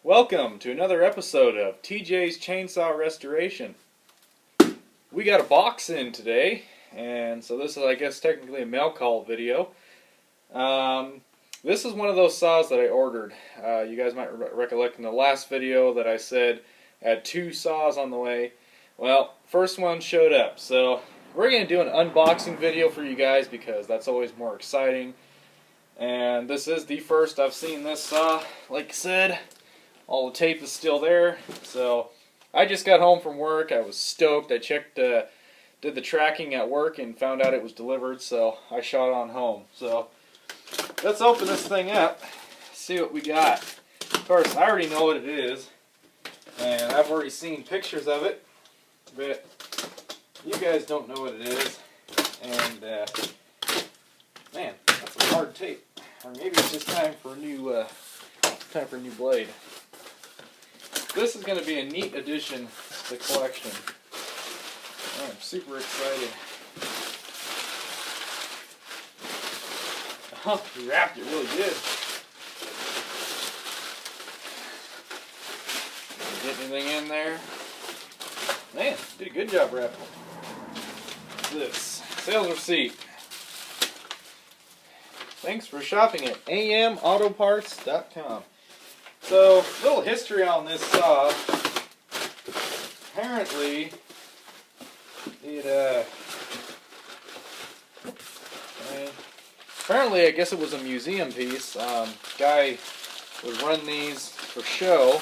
Welcome to another episode of TJ's Chainsaw Restoration. We got a box in today, and so this is, I guess, technically a mail call video. This is one of those saws that I ordered. You guys might recollect in the last video that I said I had two saws on the way. Well, first one showed up, so we're going to do an unboxing video for you guys because that's always more exciting. And this is the first I've seen this saw, like I said. All the tape is still there, so I just got home from work. I was stoked. I checked, did the tracking at work and found out it was delivered, so I shot on home. So let's open this thing up, see what we got. Of course, I already know what it is, and I've already seen pictures of it, but you guys don't know what it is. And man, that's a hard tape. Or maybe it's just time for a new blade. This is going to be a neat addition to the collection. I'm super excited. Oh, he wrapped it really good. Get anything in there? Man, did a good job wrapping it. This sales receipt. Thanks for shopping at amautoparts.com. So, a little history on this saw. Apparently, I guess it was a museum piece. Guy would run these for show.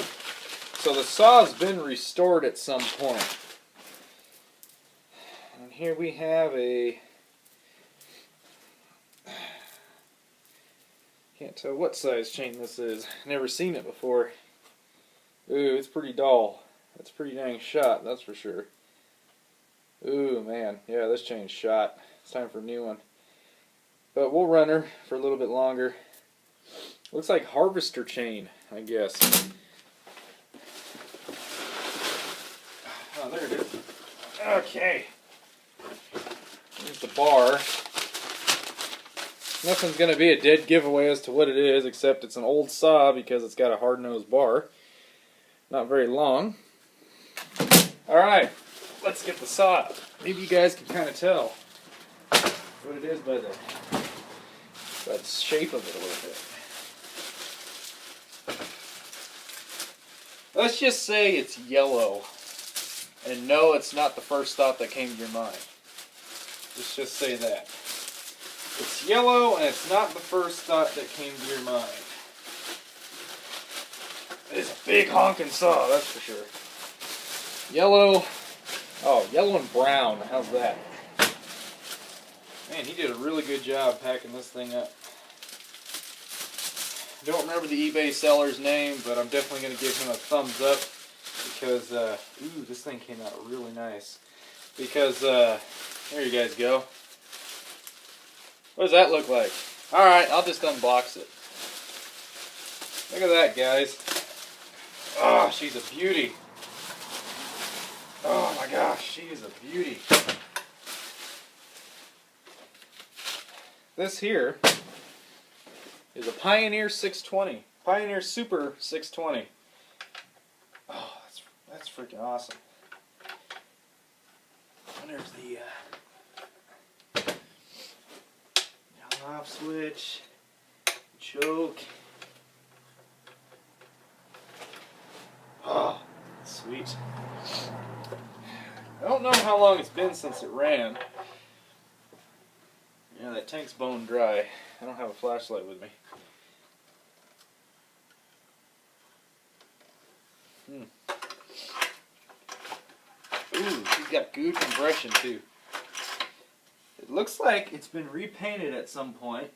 So the saw's been restored at some point. And here we have a... Can't tell what size chain this is. Never seen it before. Ooh, it's pretty dull. That's pretty dang shot, that's for sure. Ooh, man. Yeah, this chain's shot. It's time for a new one. But we'll run her for a little bit longer. Looks like harvester chain, I guess. Oh, there it is. Okay. Here's the bar. Nothing's going to be a dead giveaway as to what it is, except it's an old saw because it's got a hard-nosed bar. Not very long. Alright, let's get the saw out. Maybe you guys can kind of tell what it is by the shape of it a little bit. Let's just say it's yellow. And no, it's not the first thought that came to your mind. Let's just say that. It's yellow, and it's not the first thought that came to your mind. It's a big honking saw, that's for sure. Yellow. Oh, yellow and brown. How's that? Man, he did a really good job packing this thing up. I don't remember the eBay seller's name, but I'm definitely going to give him a thumbs up because, ooh, this thing came out really nice. Because, there you guys go. What does that look like? Alright, I'll just unbox it. Look at that, guys. Oh, she's a beauty. Oh my gosh, she is a beauty. This here is a Pioneer 620. Pioneer Super 620. Oh, that's freaking awesome. And there's the off switch, choke. Oh, sweet. I don't know how long it's been since it ran. Yeah, that tank's bone dry. I don't have a flashlight with me. Ooh, she's got good compression too. It looks like it's been repainted at some point.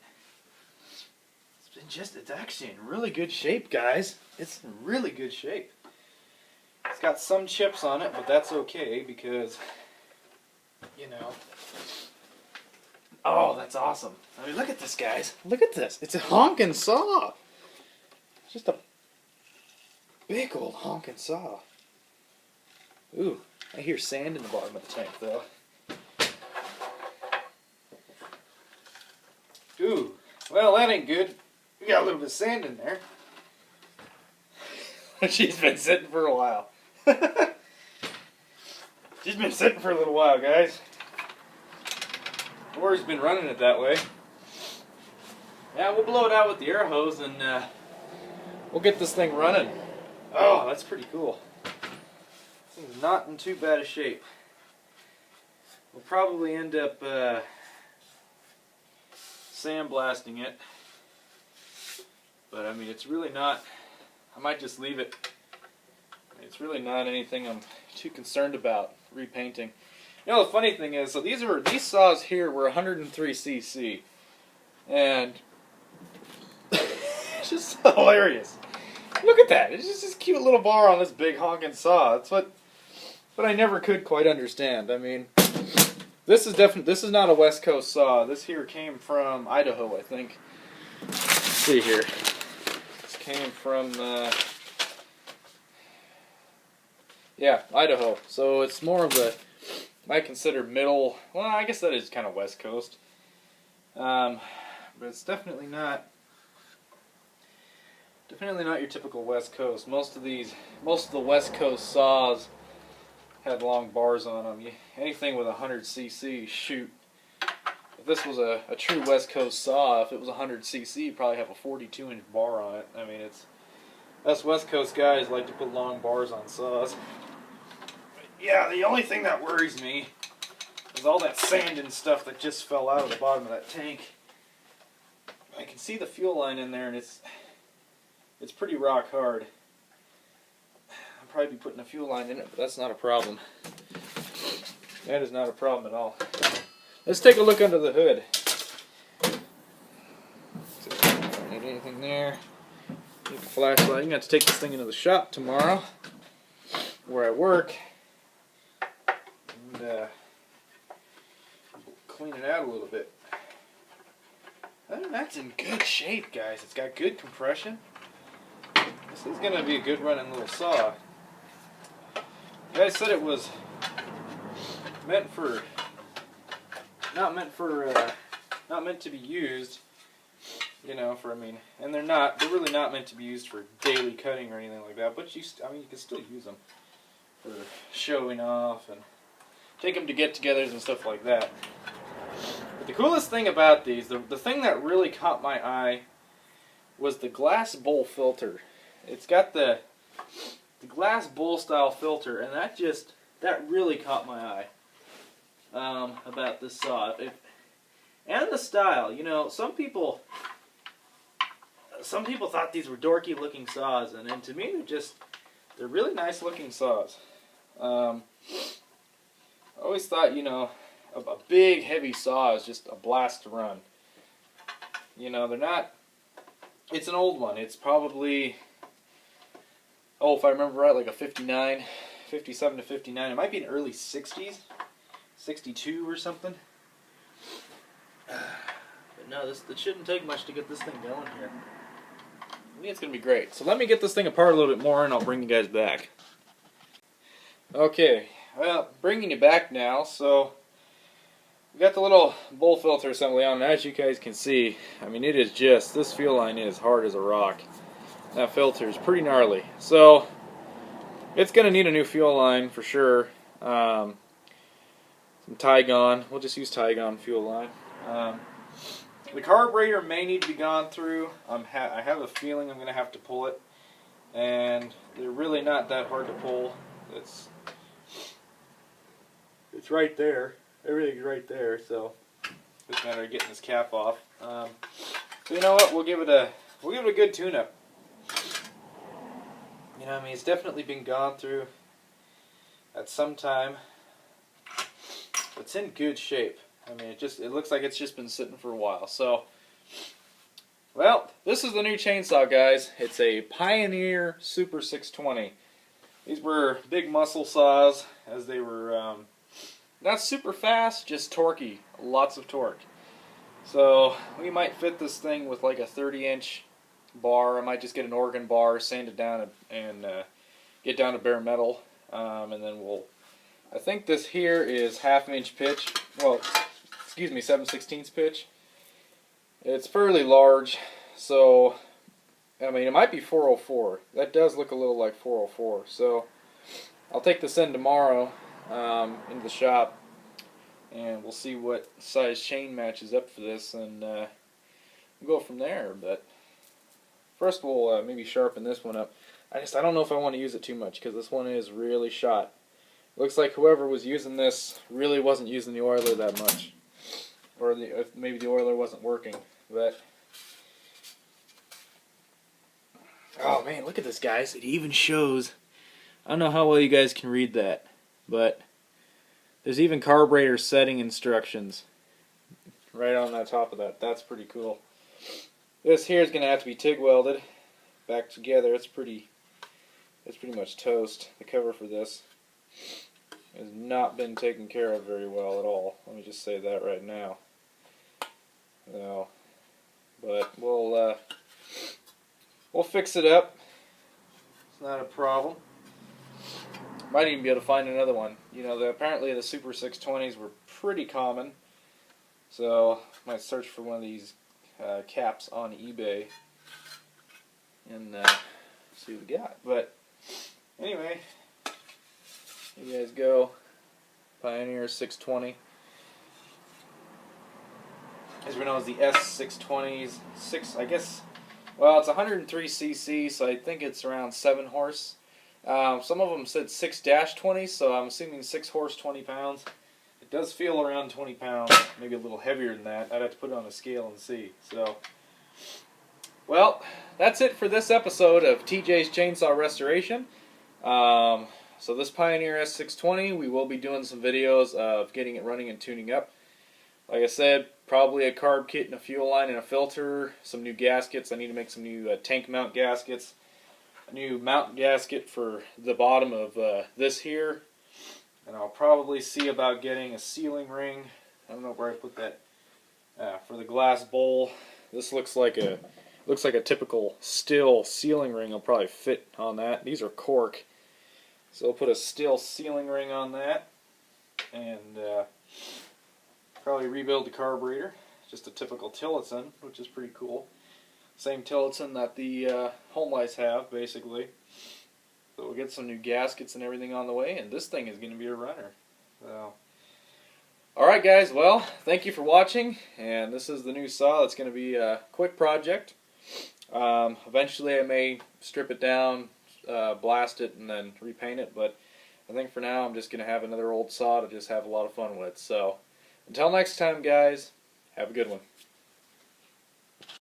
It's actually in really good shape, guys. It's in really good shape. It's got some chips on it, but that's okay because, you know. Oh, that's awesome. I mean, look at this, guys. Look at this. It's a honking saw. It's just a big old honking saw. Ooh, I hear sand in the bottom of the tank, though. Ooh, well, that ain't good. We got a little bit of sand in there. She's been sitting for a while. She's been sitting for a little while, guys. Lori's been running it that way. Yeah, we'll blow it out with the air hose and we'll get this thing running. Oh, that's pretty cool. This thing's not in too bad a shape. We'll probably end up sandblasting it. But I mean, it's really not, I might just leave it. It's really not anything I'm too concerned about repainting. You know, the funny thing is, so these saws here were 103 cc, and it's just so hilarious. Look at that! It's just this cute little bar on this big honking saw. That's what I never could quite understand. I mean, this is not a West Coast saw. This here came from Idaho, I think. Let's see here. This came from yeah, Idaho. So it's more of a, I consider middle. Well, I guess that is kind of West Coast, but it's definitely not your typical West Coast. Most of the West Coast saws had long bars on them. Anything with 100 cc, shoot. If this was a true West Coast saw, if it was 100 cc, you'd probably have a 42-inch bar on it. I mean, us West Coast guys like to put long bars on saws. Yeah, the only thing that worries me is all that sand and stuff that just fell out of the bottom of that tank. I can see the fuel line in there, and it's pretty rock hard. I'll probably be putting a fuel line in it, but that's not a problem. That is not a problem at all. Let's take a look under the hood. Don't need anything there. Need a flashlight. I'm going to have to take this thing into the shop tomorrow, where I work. And clean it out a little bit. That's in good shape, guys. It's got good compression. This is going to be a good running little saw. The guy said it was not meant to be used, you know, and they're really not meant to be used for daily cutting or anything like that, but you can still use them for showing off and take them to get-togethers and stuff like that. But the coolest thing about these, the thing that really caught my eye, was the glass bowl filter. It's got the glass bowl style filter, and that really caught my eye about this saw. And the style. You know, some people thought these were dorky looking saws, and to me they're really nice looking saws. I always thought, you know, a big heavy saw is just a blast to run. You know, they're not. It's an old one. It's probably, oh, if I remember right, like a 59, 57 to 59. It might be an early 60s, 62 or something. But no, it shouldn't take much to get this thing going here. I think it's going to be great. So let me get this thing apart a little bit more and I'll bring you guys back. Okay, well, bringing you back now. So we got the little bowl filter assembly on, and as you guys can see, I mean, it is just, this fuel line is hard as a rock. That filter is pretty gnarly. So it's going to need a new fuel line for sure. Some Tygon. We'll just use Tygon fuel line. The carburetor may need to be gone through. I have a feeling I'm going to have to pull it, and they're really not that hard to pull. It's right there. Everything's right there, so it's a matter of getting this cap off. So you know what? We'll give it a good tune-up. You know, I mean, it's definitely been gone through at some time. It's in good shape. I mean, it looks like it's just been sitting for a while. So, well, this is the new chainsaw, guys. It's a Pioneer Super 620. These were big muscle saws, as they were not super fast, just torquey, lots of torque. So we might fit this thing with like a 30-inch bar. I might just get an organ bar, sand it down, and get down to bare metal, and then I think this here is 1/2-inch pitch. Well, excuse me, 7/16 pitch. It's fairly large, so I mean, it might be 404. That does look a little like 404. So I'll take this in tomorrow into the shop, and we'll see what size chain matches up for this, and we'll go from there. But first we'll maybe sharpen this one up. I don't know if I want to use it too much because this one is really shot. Looks like whoever was using this really wasn't using the oiler that much, or maybe the oiler wasn't working. But oh man, look at this, guys! It even shows. I don't know how well you guys can read that, but there's even carburetor setting instructions right on the top of that. That's pretty cool. This here is going to have to be TIG welded back together. It's pretty much toast. The cover for this has not been taken care of very well at all. Let me just say that right now. No, but we'll fix it up. It's not a problem. Might even be able to find another one. You know, apparently the Super 620s were pretty common, so I might search for one of these caps on eBay and see what we got. But anyway, you guys go. Pioneer 620. As we know, it's the S620s. I guess. Well, it's 103 cc, so I think it's around 7 horse. Some of them said 6-20, so I'm assuming 6 horse, 20 pounds. It does feel around 20 pounds, maybe a little heavier than that. I'd have to put it on a scale and see. So, well, that's it for this episode of TJ's Chainsaw Restoration. So this Pioneer S620, we will be doing some videos of getting it running and tuning up. Like I said, probably a carb kit and a fuel line and a filter, some new gaskets. I need to make some new tank mount gaskets. A new mount gasket for the bottom of this here, and I'll probably see about getting a sealing ring. I don't know where I put that for the glass bowl. This looks like a typical steel sealing ring. I'll probably fit on that. These are cork, so I'll put a steel sealing ring on that, and probably rebuild the carburetor. Just a typical Tillotson, which is pretty cool. Same Tillotson that the Homelights have, basically. So we'll get some new gaskets and everything on the way, and this thing is going to be a runner. So, alright guys, well, thank you for watching, and this is the new saw. It's going to be a quick project. Eventually I may strip it down, blast it, and then repaint it, but I think for now I'm just going to have another old saw to just have a lot of fun with. So, until next time guys, have a good one.